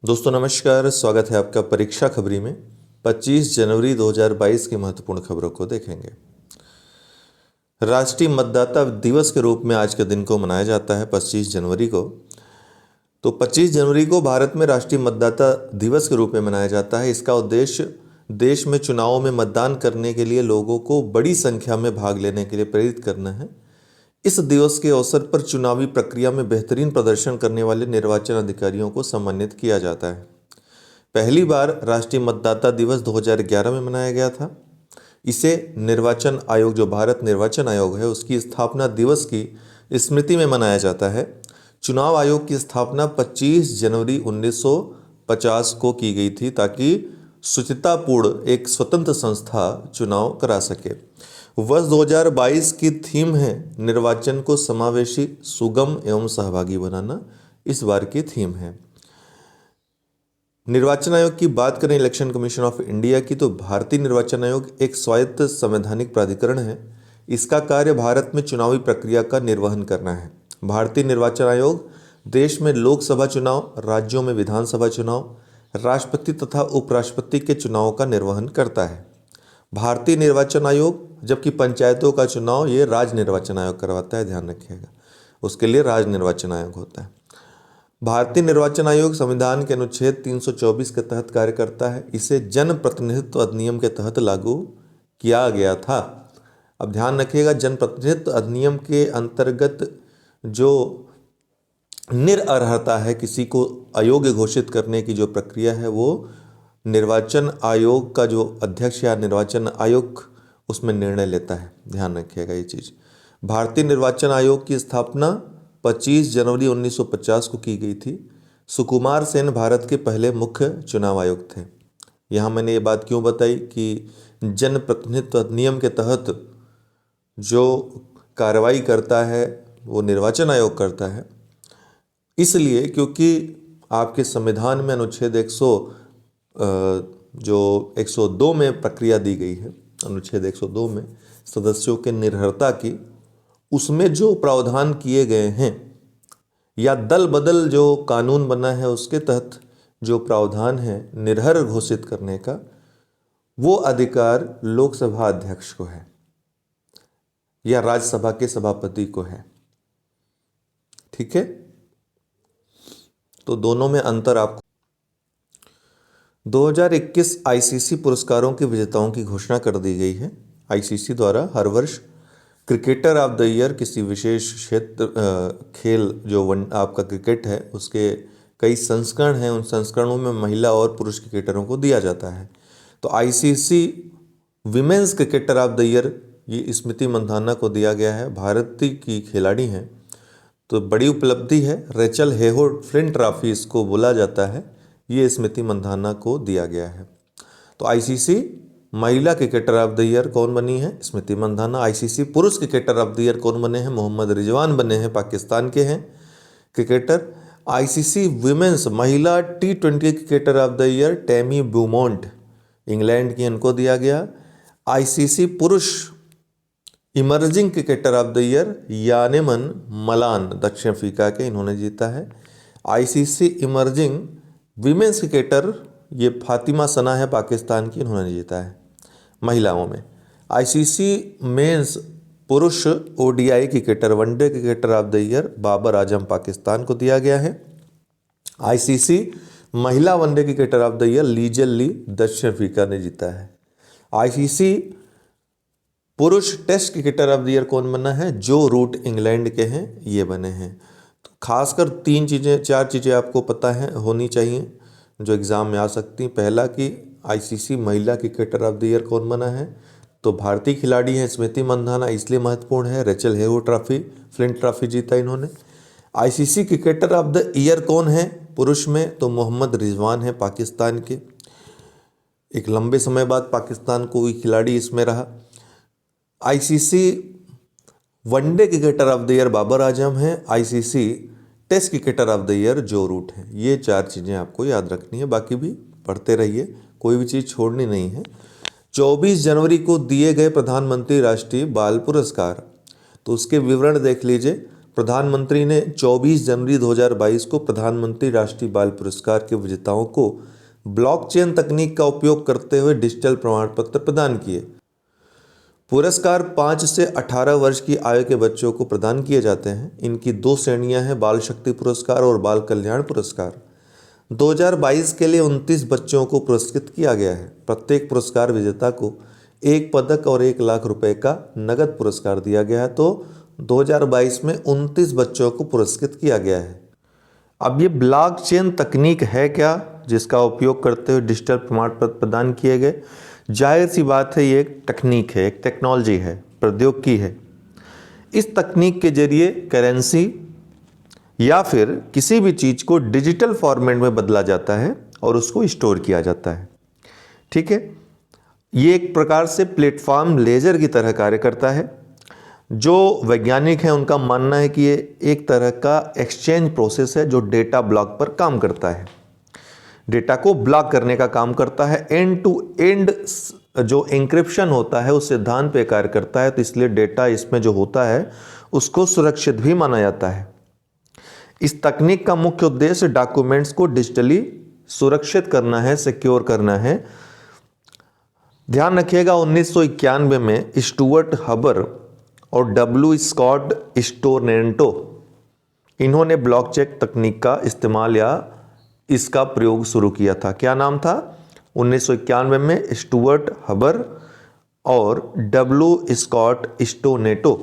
दोस्तों नमस्कार, स्वागत है आपका परीक्षा खबरी में। 25 जनवरी 2022 की महत्वपूर्ण खबरों को देखेंगे। राष्ट्रीय मतदाता दिवस के रूप में आज के दिन को मनाया जाता है 25 जनवरी को। तो 25 जनवरी को भारत में राष्ट्रीय मतदाता दिवस के रूप में मनाया जाता है। इसका उद्देश्य देश में चुनावों में मतदान करने के लिए लोगों को बड़ी संख्या में भाग लेने के लिए प्रेरित करना है। इस दिवस के अवसर पर चुनावी प्रक्रिया में बेहतरीन प्रदर्शन करने वाले निर्वाचन अधिकारियों को सम्मानित किया जाता है। पहली बार राष्ट्रीय मतदाता दिवस 2011 में मनाया गया था। इसे निर्वाचन आयोग, जो भारत निर्वाचन आयोग है, उसकी स्थापना दिवस की स्मृति में मनाया जाता है। चुनाव आयोग की स्थापना 25 जनवरी 1950 को की गई थी ताकि शुचितापूर्ण एक स्वतंत्र संस्था चुनाव करा सके। वर्ष 2022 की थीम है निर्वाचन को समावेशी, सुगम एवं सहभागी बनाना। इस बार की थीम है। निर्वाचन आयोग की बात करें, इलेक्शन कमीशन ऑफ इंडिया की, तो भारतीय निर्वाचन आयोग एक स्वायत्त संवैधानिक प्राधिकरण है। इसका कार्य भारत में चुनावी प्रक्रिया का निर्वहन करना है। भारतीय निर्वाचन आयोग देश में लोकसभा चुनाव, राज्यों में विधानसभा चुनाव, राष्ट्रपति तथा उपराष्ट्रपति के चुनावों का निर्वहन करता है। भारतीय निर्वाचन आयोग, जबकि पंचायतों का चुनाव ये राज्य निर्वाचन आयोग करवाता है, ध्यान रखिएगा, उसके लिए राज्य निर्वाचन आयोग होता है। भारतीय निर्वाचन आयोग संविधान के अनुच्छेद 324 के तहत कार्य करता है। इसे जन प्रतिनिधित्व अधिनियम के तहत लागू किया गया था। अब ध्यान रखिएगा, जन प्रतिनिधित्व अधिनियम के अंतर्गत जो निरर्हता है, किसी को अयोग्य घोषित करने की जो प्रक्रिया है, वो निर्वाचन आयोग का जो अध्यक्ष या निर्वाचन आयोग उसमें निर्णय लेता है। ध्यान रखिएगा ये चीज़। भारतीय निर्वाचन आयोग की स्थापना 25 जनवरी 1950 को की गई थी। सुकुमार सेन भारत के पहले मुख्य चुनाव आयुक्त थे। यहाँ मैंने ये बात क्यों बताई कि जन प्रतिनिधित्व अधिनियम के तहत जो कार्रवाई करता है वो निर्वाचन आयोग करता है, इसलिए क्योंकि आपके संविधान में अनुच्छेद 102 में प्रक्रिया दी गई है। अनुच्छेद 102 में सदस्यों के निर्भरता की, उसमें जो प्रावधान किए गए हैं, या दल बदल जो कानून बना है उसके तहत जो प्रावधान है निर्भर घोषित करने का, वो अधिकार लोकसभा अध्यक्ष को है या राज्यसभा के सभापति को है। ठीक है, तो दोनों में अंतर आपको। 2021 आईसीसी पुरस्कारों के विजेताओं की घोषणा कर दी गई है। आईसीसी द्वारा हर वर्ष क्रिकेटर ऑफ द ईयर, किसी विशेष क्षेत्र खेल जो आपका क्रिकेट है उसके कई संस्करण हैं, उन संस्करणों में महिला और पुरुष क्रिकेटरों को दिया जाता है। तो ICC women's cricketer of the year ये स्मृति मंधाना को दिया गया है। भारतीय की खिलाड़ी हैं, तो बड़ी उपलब्धि है। रेचल हेहोड फ्लिंट ट्रॉफी इसको बोला जाता है, ये स्मृति मंधाना को दिया गया है। तो आईसीसी महिला क्रिकेटर ऑफ द ईयर कौन बनी है? स्मृति मंधाना। आईसीसी पुरुष क्रिकेटर ऑफ द ईयर कौन बने हैं? मोहम्मद रिजवान बने हैं, पाकिस्तान के हैं क्रिकेटर। आईसीसी विमेंस महिला T20 cricketer of the year Tammy Beaumont, England की, इनको दिया गया। आईसीसी पुरुष emerging cricketer of the year Janneman Malan, दक्षिण अफ्रीका के, इन्होंने जीता है। आईसीसी इमर्जिंग विमेंस क्रिकेटर ये फातिमा सना है, पाकिस्तान की, इन्होंने जीता है महिलाओं में। आईसीसी मेंस पुरुष ODI cricketer, one day cricketer of the year Babar Azam, Pakistan को दिया गया है। आईसीसी महिला one day cricketer of the year Lizelle Lee, दक्षिण अफ्रीका ने जीता है। आईसीसी पुरुष test cricketer of the year कौन बना है? जो रूट, इंग्लैंड के हैं, ये बने हैं। तो खासकर 4 चीज़ें आपको पता है, होनी चाहिए, जो एग्ज़ाम में आ सकती हैं। पहला कि आईसीसी महिला क्रिकेटर ऑफ द ईयर कौन बना है, तो भारतीय खिलाड़ी हैं स्मृति मंधाना, इसलिए महत्वपूर्ण है। Rachel Heyhoe trophy, flint trophy जीता इन्होंने। ICC cricketer of the year कौन है पुरुष में? तो मोहम्मद रिजवान है, पाकिस्तान के। एक लंबे समय बाद पाकिस्तान कोई खिलाड़ी इसमें रहा। ICC one day cricketer of the year Babar Azam है। ICC test cricketer of the year Joe Root है। ये 4 चीज़ें आपको याद रखनी है, बाकी भी पढ़ते रहिए, कोई भी चीज़ छोड़नी नहीं है। 24 जनवरी को दिए गए प्रधानमंत्री राष्ट्रीय बाल पुरस्कार, तो उसके विवरण देख लीजिए। प्रधानमंत्री ने 24 जनवरी 2022 को प्रधानमंत्री राष्ट्रीय बाल पुरस्कार के विजेताओं को ब्लॉकचेन तकनीक का उपयोग करते हुए डिजिटल प्रमाण पत्र प्रदान किए। पुरस्कार 5 से 18 वर्ष की आयु के बच्चों को प्रदान किए जाते हैं। इनकी 2 श्रेणियां हैं, बाल शक्ति पुरस्कार और बाल कल्याण पुरस्कार। 2022 के लिए 29 बच्चों को पुरस्कृत किया गया है। प्रत्येक पुरस्कार विजेता को 1 पदक और 1 लाख रुपए का नगद पुरस्कार दिया गया है। तो 2022 में 29 बच्चों को पुरस्कृत किया गया है। अब ये ब्लॉकचेन तकनीक है क्या, जिसका उपयोग करते हुए डिजिटल प्रमाण पत्र प्रदान किए गए? जाहिर सी बात है, ये एक तकनीक है, एक टेक्नोलॉजी है, प्रौद्योगिकी है। इस तकनीक के जरिए करेंसी या फिर किसी भी चीज़ को डिजिटल फॉर्मेट में बदला जाता है और उसको स्टोर किया जाता है। ठीक है, ये एक प्रकार से प्लेटफॉर्म लेजर की तरह कार्य करता है। जो वैज्ञानिक हैं उनका मानना है कि ये एक तरह का एक्सचेंज प्रोसेस है जो डेटा ब्लॉक पर काम करता है, डेटा को ब्लॉक करने का काम करता है। एंड टू एंड जो एन्क्रिप्शन होता है उस सिद्धांत पे कार्य करता है, तो इसलिए डेटा इसमें जो होता है उसको सुरक्षित भी माना जाता है। इस तकनीक का मुख्य उद्देश्य डॉक्यूमेंट्स को डिजिटली सुरक्षित करना है, सिक्योर करना है। ध्यान रखिएगा, 1991 में स्टुअर्ट हबर और डब्ल्यू स्कॉट स्टोरनेंटो इन्होंने ब्लॉकचेन तकनीक का इस्तेमाल या इसका प्रयोग शुरू किया था। क्या नाम था? 1991 में स्टुअर्ट हबर और डब्ल्यू स्कॉट स्टोरनेंटो,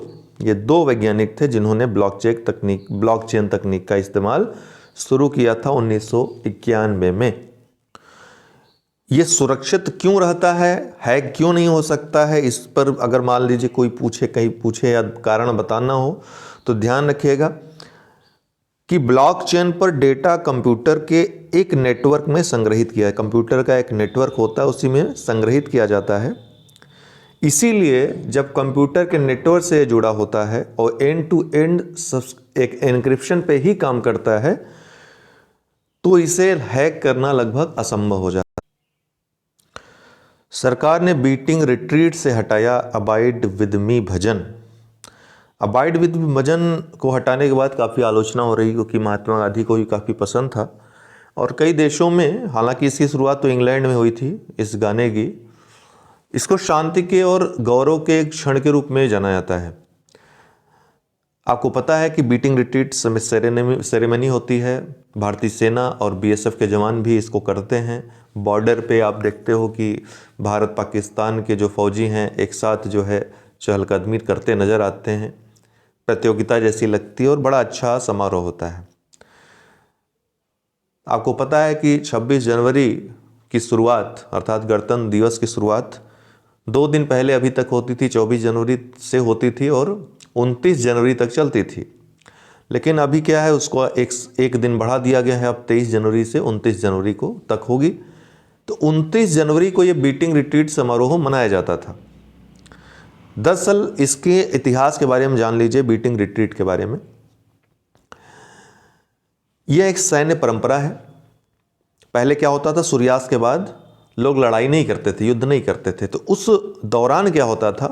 ये 2 वैज्ञानिक थे जिन्होंने ब्लॉकचेन तकनीक का इस्तेमाल शुरू किया था 1991 में। ये सुरक्षित क्यों रहता है, हैक क्यों नहीं हो सकता है, इस पर अगर मान लीजिए कोई कहीं पूछे या कारण बताना हो तो ध्यान रखिएगा कि ब्लॉकचेन पर डेटा कंप्यूटर के एक नेटवर्क में संग्रहित किया है। कंप्यूटर का एक नेटवर्क होता है, उसी में संग्रहित किया जाता है। इसीलिए जब कंप्यूटर के नेटवर्क से जुड़ा होता है और एंड टू एंड एक एन्क्रिप्शन पे ही काम करता है, तो इसे हैक करना लगभग असंभव हो जाता है। सरकार ने बीटिंग रिट्रीट से हटाया अबाइड विद मी भजन। अबाइड विद मी भजन को हटाने के बाद काफ़ी आलोचना हो रही, क्योंकि महात्मा गांधी को ही काफ़ी पसंद था और कई देशों में, हालांकि इसकी शुरुआत तो इंग्लैंड में हुई थी इस गाने की, इसको शांति के और गौरव के एक क्षण के रूप में जाना जाता है। आपको पता है कि बीटिंग रिट्रीट सेरेमनी होती है, भारतीय सेना और बीएसएफ के जवान भी इसको करते हैं। बॉर्डर पे आप देखते हो कि भारत पाकिस्तान के जो फौजी हैं एक साथ जो है चहलकदमी करते नज़र आते हैं। प्रतियोगिता जैसी लगती है और बड़ा अच्छा समारोह होता है। आपको पता है कि 26 जनवरी की शुरुआत अर्थात गणतंत्र दिवस की शुरुआत 2 दिन पहले अभी तक होती थी, 24 जनवरी से होती थी और 29 जनवरी तक चलती थी। लेकिन अभी क्या है, उसको एक दिन बढ़ा दिया गया है, अब 23 जनवरी से 29 जनवरी को तक होगी। तो 29 जनवरी को ये बीटिंग रिट्रीट समारोह मनाया जाता था। दरअसल इसके इतिहास के बारे में जान लीजिए, बीटिंग रिट्रीट के बारे में। यह एक सैन्य परंपरा है। पहले क्या होता था, सूर्यास्त के बाद लोग लड़ाई नहीं करते थे, युद्ध नहीं करते थे। तो उस दौरान क्या होता था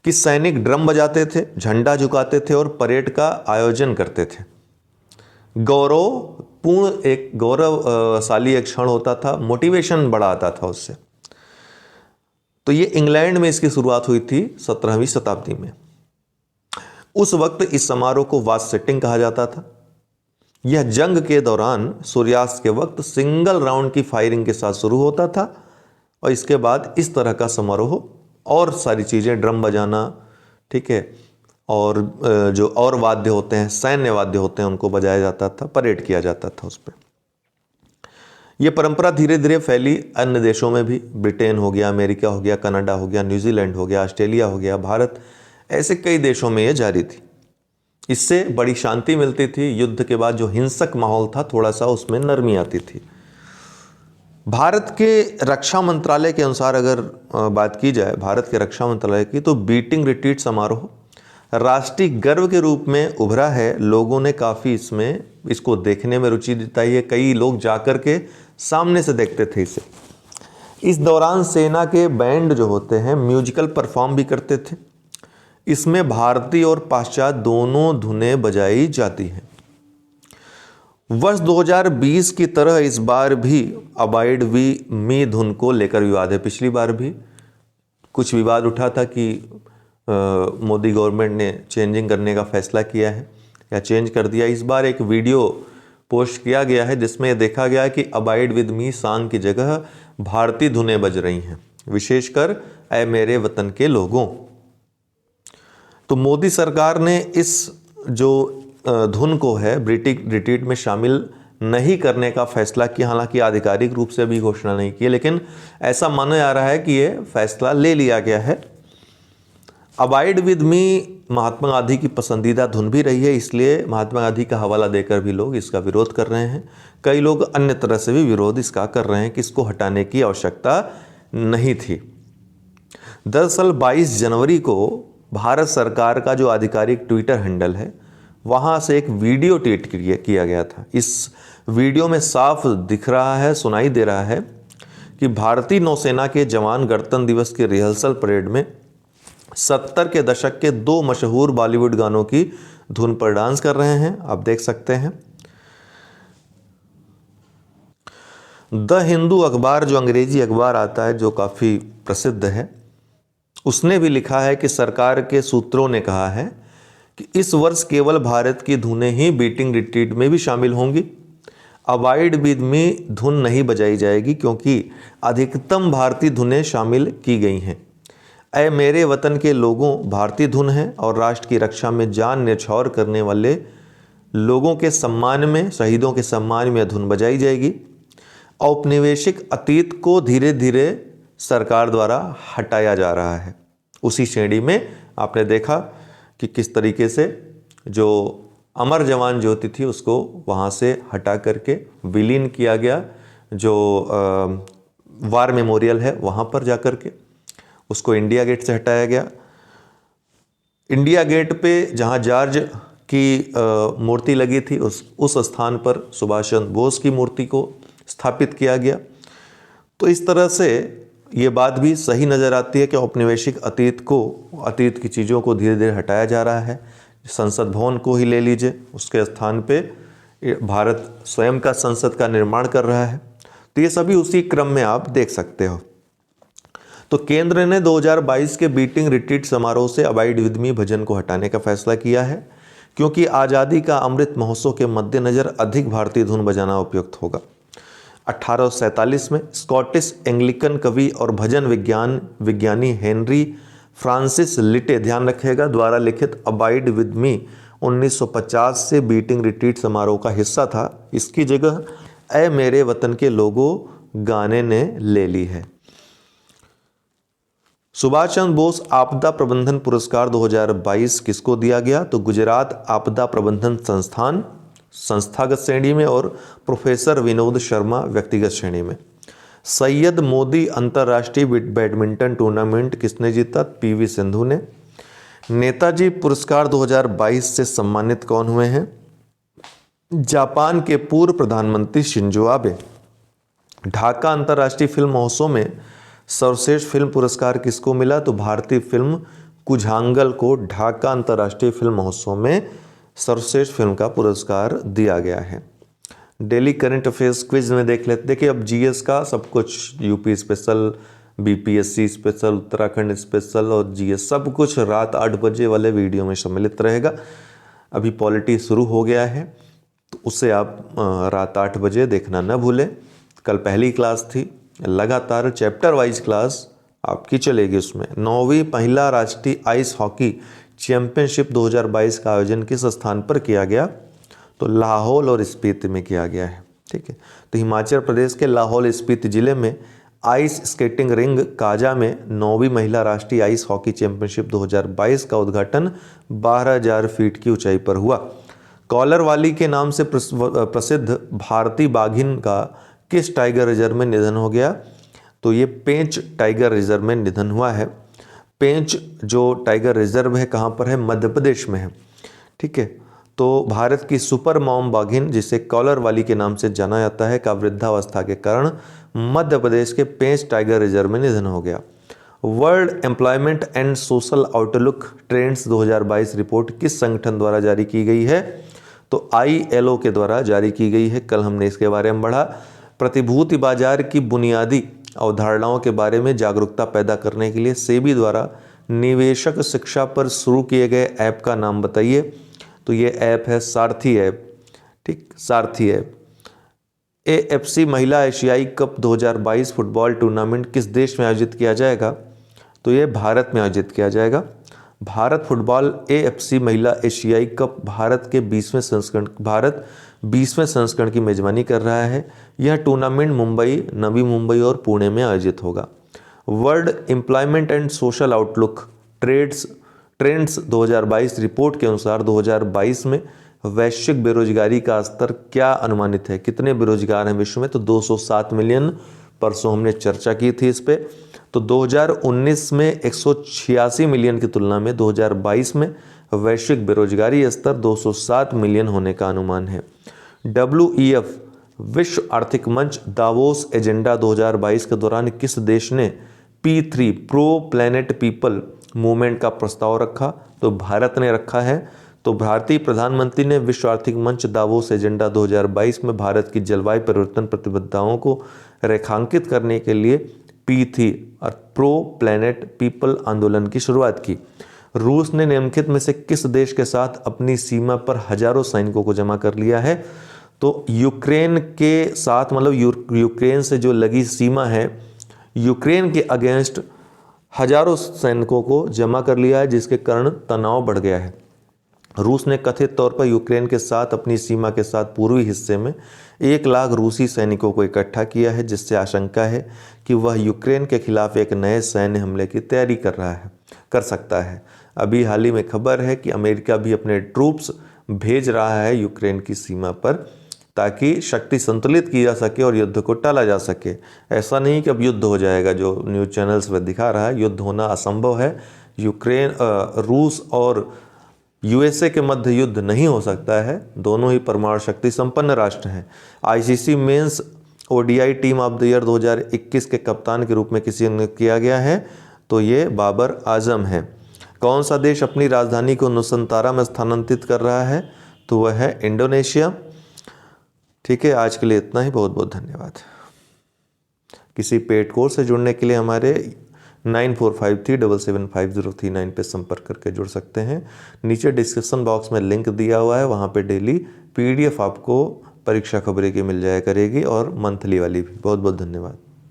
कि सैनिक ड्रम बजाते थे, झंडा झुकाते थे और परेड का आयोजन करते थे। एक गौरवशाली एक क्षण होता था, मोटिवेशन बड़ा आता था उससे। तो ये इंग्लैंड में इसकी शुरुआत हुई थी 17वीं शताब्दी में। उस वक्त इस समारोह को वाच सेटिंग कहा जाता था। यह जंग के दौरान सूर्यास्त के वक्त सिंगल राउंड की फायरिंग के साथ शुरू होता था और इसके बाद इस तरह का समारोह और सारी चीज़ें, ड्रम बजाना, ठीक है, और जो और वाद्य होते हैं, सैन्य वाद्य होते हैं, उनको बजाया जाता था, परेड किया जाता था उस पर। यह परंपरा धीरे धीरे फैली अन्य देशों में भी। ब्रिटेन हो गया, अमेरिका हो गया, कनाडा हो गया, न्यूजीलैंड हो गया, ऑस्ट्रेलिया हो गया, भारत, ऐसे कई देशों में यह जारी थी। इससे बड़ी शांति मिलती थी। युद्ध के बाद जो हिंसक माहौल था, थोड़ा सा उसमें नरमी आती थी। भारत के रक्षा मंत्रालय के अनुसार अगर बात की जाए, भारत के रक्षा मंत्रालय की, तो बीटिंग रिट्रीट समारोह राष्ट्रीय गर्व के रूप में उभरा है। लोगों ने काफ़ी इसको देखने में रुचि दिखाई है। कई लोग जाकर के सामने से देखते थे इसे। इस दौरान सेना के बैंड जो होते हैं म्यूजिकल परफॉर्म भी करते थे। इसमें भारतीय और पाश्चात्य दोनों धुनें बजाई जाती हैं। वर्ष 2020 की तरह इस बार भी अबाइड वी मी धुन को लेकर विवाद है। पिछली बार भी कुछ विवाद उठा था कि मोदी गवर्नमेंट ने चेंजिंग करने का फैसला किया है या चेंज कर दिया। इस बार एक वीडियो पोस्ट किया गया है जिसमें देखा गया है कि अबाइड विद मी सॉन्ग की जगह भारतीय धुनें बज रही हैं, विशेषकर ऐ मेरे वतन के लोगों। तो मोदी सरकार ने इस जो धुन को है रिट्रीट में शामिल नहीं करने का फैसला किया। हालांकि आधिकारिक रूप से अभी घोषणा नहीं की, लेकिन ऐसा माना जा रहा है कि ये फैसला ले लिया गया है। अबाइड विद मी महात्मा गांधी की पसंदीदा धुन भी रही है, इसलिए महात्मा गांधी का हवाला देकर भी लोग इसका विरोध कर रहे हैं। कई लोग अन्य तरह से भी विरोध इसका कर रहे हैं कि इसको हटाने की आवश्यकता नहीं थी। दरअसल 22 जनवरी को भारत सरकार का जो आधिकारिक ट्विटर हैंडल है वहाँ से एक वीडियो ट्वीट किया गया था। इस वीडियो में साफ दिख रहा है, सुनाई दे रहा है कि भारतीय नौसेना के जवान गणतंत्र दिवस के रिहर्सल परेड में 70 के दशक के 2 मशहूर बॉलीवुड गानों की धुन पर डांस कर रहे हैं। आप देख सकते हैं। द हिंदू अखबार जो अंग्रेजी अखबार आता है, जो काफ़ी प्रसिद्ध है, उसने भी लिखा है कि सरकार के सूत्रों ने कहा है कि इस वर्ष केवल भारत की धुनें ही बीटिंग रिट्रीट में भी शामिल होंगी। अबाइड विद मी धुन नहीं बजाई जाएगी क्योंकि अधिकतम भारतीय धुनें शामिल की गई हैं। ऐ मेरे वतन के लोगों भारतीय धुन है और राष्ट्र की रक्षा में जान न्यौछावर करने वाले लोगों के सम्मान में, शहीदों के सम्मान में धुन बजाई जाएगी। औपनिवेशिक अतीत को धीरे धीरे सरकार द्वारा हटाया जा रहा है। उसी श्रेणी में आपने देखा कि किस तरीके से जो अमर जवान ज्योति थी उसको वहाँ से हटा करके विलीन किया गया, जो वार मेमोरियल है वहाँ पर जा कर के उसको इंडिया गेट से हटाया गया। इंडिया गेट पे जहाँ जॉर्ज की मूर्ति लगी थी उस स्थान पर सुभाष चंद्र बोस की मूर्ति को स्थापित किया गया। तो इस तरह से ये बात भी सही नज़र आती है कि औपनिवेशिक अतीत की चीज़ों को धीरे धीरे हटाया जा रहा है। संसद भवन को ही ले लीजिए, उसके स्थान पे भारत स्वयं का संसद का निर्माण कर रहा है। तो ये सभी उसी क्रम में आप देख सकते हो। तो केंद्र ने 2022 के बीटिंग रिट्रीट समारोह से अबाइड विद मी भजन को हटाने का फैसला किया है क्योंकि आज़ादी का अमृत महोत्सव के मद्देनज़र अधिक भारतीय धुन बजाना उपयुक्त होगा। 1847 में स्कॉटिश एंग्लिकन कवि और भजन विज्ञानी हेनरी फ्रांसिस लिटे, ध्यान रखिएगा, द्वारा लिखित अबाइड विद मी 1950 से बीटिंग रिट्रीट समारोह का हिस्सा था। इसकी जगह ऐ मेरे वतन के लोगों गाने ने ले ली है। सुभाष चंद्र बोस आपदा प्रबंधन पुरस्कार 2022 किसको दिया गया? तो गुजरात आपदा प्रबंधन संस्थान संस्थागत श्रेणी में और प्रोफेसर विनोद शर्मा व्यक्तिगत श्रेणी में। सैयद मोदी अंतर्राष्ट्रीय बैडमिंटन टूर्नामेंट किसने जीता? पीवी सिंधु ने। नेताजी पुरस्कार 2022 से सम्मानित कौन हुए हैं? जापान के पूर्व प्रधानमंत्री शिंजो आबे। ढाका अंतर्राष्ट्रीय फिल्म महोत्सव में सर्वश्रेष्ठ फिल्म पुरस्कार किसको मिला? तो भारतीय फिल्म कुझांगल को ढाका अंतर्राष्ट्रीय फिल्म महोत्सव में सर्वश्रेष्ठ फिल्म का पुरस्कार दिया गया है। डेली करंट अफेयर्स क्विज में देख लेते। देखिए, अब जीएस का सब कुछ, UP special, BPSC special, Uttarakhand special और जीएस सब कुछ रात 8 बजे वाले वीडियो में सम्मिलित रहेगा। अभी पॉलिटी शुरू हो गया है तो उसे आप रात 8 बजे देखना न भूलें। कल पहली क्लास थी, लगातार चैप्टर वाइज क्लास आपकी चलेगी। उसमें 9वीं महिला राष्ट्रीय आइस हॉकी चैंपियनशिप 2022 का आयोजन किस स्थान पर किया गया? तो लाहौल और स्पीति में किया गया है। ठीक है, तो हिमाचल प्रदेश के लाहौल स्पीति जिले में आइस स्केटिंग रिंग काजा में 9वीं महिला राष्ट्रीय आइस हॉकी चैंपियनशिप 2022 का उद्घाटन 12,000 फीट की ऊंचाई पर हुआ। कॉलरवाली के नाम से प्रसिद्ध भारतीय बाघिन का किस टाइगर रिजर्व में निधन हो गया? तो ये पेंच टाइगर रिजर्व में निधन हुआ है। पेंच जो टाइगर रिजर्व है कहाँ पर है? मध्य प्रदेश में है। ठीक है, तो भारत की सुपर मॉम बाघिन जिसे कॉलरवाली के नाम से जाना जाता है का वृद्धावस्था के कारण मध्य प्रदेश के पेंच टाइगर रिजर्व में निधन हो गया। World employment and social outlook trends 2022 report किस संगठन द्वारा जारी की गई है? तो ILO के द्वारा जारी की गई है। कल हमने इसके बारे में पढ़ा। प्रतिभूति बाजार की बुनियादी अवधारणाओं के बारे में जागरूकता पैदा करने के लिए सेबी द्वारा निवेशक शिक्षा पर शुरू किए गए ऐप का नाम बताइए। तो ये ऐप है सारथी ऐप। ठीक, सारथी ऐप। AFC महिला एशियाई कप 2022 फुटबॉल टूर्नामेंट किस देश में आयोजित किया जाएगा? तो ये भारत में आयोजित किया जाएगा। भारत फुटबॉल AFC महिला एशियाई कप भारत 20वें संस्करण की मेजबानी कर रहा है। यह टूर्नामेंट मुंबई, नवी मुंबई और पुणे में आयोजित होगा। World employment and social outlook trends 2022 report के अनुसार 2022 में वैश्विक बेरोजगारी का स्तर क्या अनुमानित है? कितने बेरोजगार हैं विश्व में? तो 207 मिलियन। परसों हमने चर्चा की थी इस पे। तो 2019 में 186 मिलियन की तुलना में 2022 में वैश्विक बेरोजगारी स्तर 207 मिलियन होने का अनुमान है। WEF विश्व आर्थिक मंच दावोस एजेंडा 2022 के दौरान किस देश ने P3 pro planet people movement का प्रस्ताव रखा? तो भारत ने रखा है। तो भारतीय प्रधानमंत्री ने विश्व आर्थिक मंच दावोस एजेंडा 2022 में भारत की जलवायु परिवर्तन प्रतिबद्धताओं को रेखांकित करने के लिए P3 और प्रो प्लैनेट पीपल आंदोलन की शुरुआत की। रूस ने निम्नलिखित में से किस देश के साथ अपनी सीमा पर हजारों सैनिकों को जमा कर लिया है? तो यूक्रेन के साथ, मतलब यूक्रेन से जो लगी सीमा है, यूक्रेन के अगेंस्ट हजारों सैनिकों को जमा कर लिया है, जिसके कारण तनाव बढ़ गया है। रूस ने कथित तौर पर यूक्रेन के साथ अपनी सीमा के साथ पूर्वी हिस्से में 1 लाख रूसी सैनिकों को इकट्ठा किया है, जिससे आशंका है कि वह यूक्रेन के खिलाफ एक नए सैन्य हमले की तैयारी कर सकता है। अभी हाल ही में खबर है कि अमेरिका भी अपने ट्रूप्स भेज रहा है यूक्रेन की सीमा पर, ताकि शक्ति संतुलित की जा सके और युद्ध को टाला जा सके। ऐसा नहीं कि अब युद्ध हो जाएगा, जो न्यूज़ चैनल्स पर दिखा रहा है। युद्ध होना असंभव है। रूस और USA के मध्य युद्ध नहीं हो सकता है। दोनों ही परमाणु शक्ति संपन्न राष्ट्र हैं। ICC men's ODI team of the year 2021 के कप्तान के रूप में किसी ने किया गया है? तो ये बाबर आजम है। कौन सा देश अपनी राजधानी को नुसंतारा में स्थानांतरित कर रहा है? तो वह है इंडोनेशिया। ठीक है, आज के लिए इतना ही। बहुत बहुत धन्यवाद। किसी पेड कोर्स से जुड़ने के लिए हमारे 9453775039 पे संपर्क करके जुड़ सकते हैं। नीचे डिस्क्रिप्शन बॉक्स में लिंक दिया हुआ है, वहाँ पे डेली PDF आपको परीक्षा खबरें की मिल जाया करेगी, और मंथली वाली भी। बहुत बहुत धन्यवाद।